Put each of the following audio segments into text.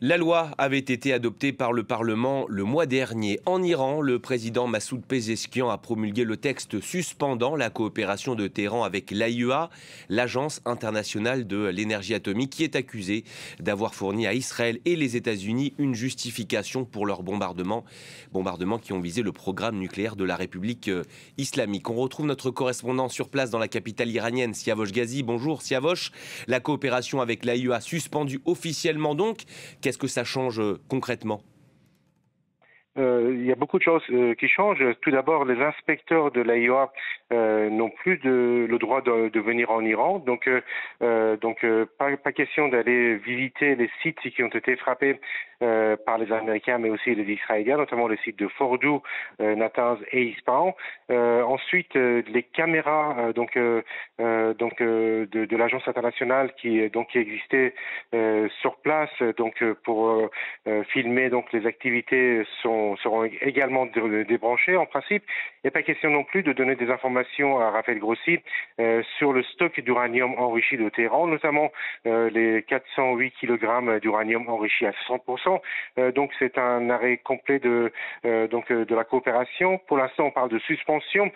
La loi avait été adoptée par le Parlement le mois dernier. En Iran, le président Massoud Pezeshkian a promulgué le texte suspendant la coopération de Téhéran avec l'AIEA, l'Agence internationale de l'énergie atomique, qui est accusée d'avoir fourni à Israël et les États-Unis une justification pour leurs bombardements qui ont visé le programme nucléaire de la République islamique. On retrouve notre correspondant sur place dans la capitale iranienne, Siavosh Ghazi. Bonjour Siavosh, la coopération avec l'AIEA suspendue officiellement donc. Qu'est-ce que ça change concrètement ? Il y a beaucoup de choses qui changent. Tout d'abord, les inspecteurs de l'AIEA n'ont plus le droit de venir en Iran. Donc, pas question d'aller visiter les sites qui ont été frappés par les Américains, mais aussi les Israéliens, notamment les sites de Fordow, Natanz et Ispahan. Ensuite, les caméras de l'agence internationale qui existait sur place pour filmer les activités seront également débranchés en principe. Il n'est pas question non plus de donner des informations à Raphaël Grossi sur le stock d'uranium enrichi de Téhéran, notamment les 408 kg d'uranium enrichi à 100%. Donc c'est un arrêt complet de la coopération. Pour l'instant, on parle de suspension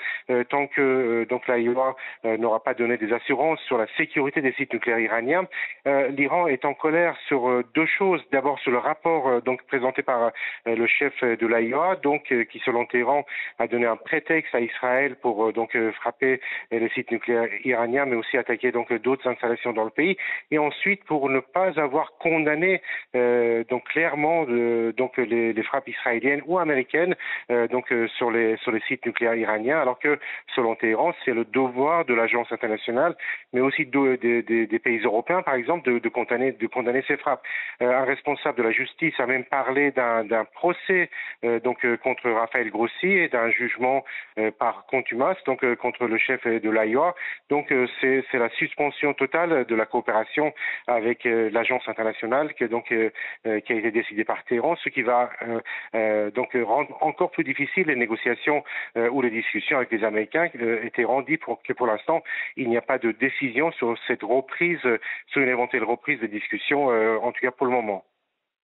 tant que l'AIEA n'aura pas donné des assurances sur la sécurité des sites nucléaires iraniens. L'Iran est en colère sur deux choses. D'abord sur le rapport présenté par le chef de l'AIEA, qui selon Téhéran a donné un prétexte à Israël pour frapper les sites nucléaires iraniens, mais aussi attaquer d'autres installations dans le pays. Et ensuite pour ne pas avoir condamné clairement les frappes israéliennes ou américaines sur les sites nucléaires iraniens, alors que selon Téhéran, c'est le devoir de l'agence internationale, mais aussi des pays européens, par exemple, de condamner ces frappes. Un responsable de la justice a même parlé d'un procès contre Raphaël Grossi et d'un jugement par contumace contre le chef de l'AIEA. C'est la suspension totale de la coopération avec l'agence internationale qui a été décidée par Téhéran, ce qui va rendre encore plus difficile les négociations ou les discussions avec les Américains. Et Téhéran dit que pour l'instant il n'y a pas de décision sur cette reprise, sur une éventuelle reprise des discussions, en tout cas pour le moment.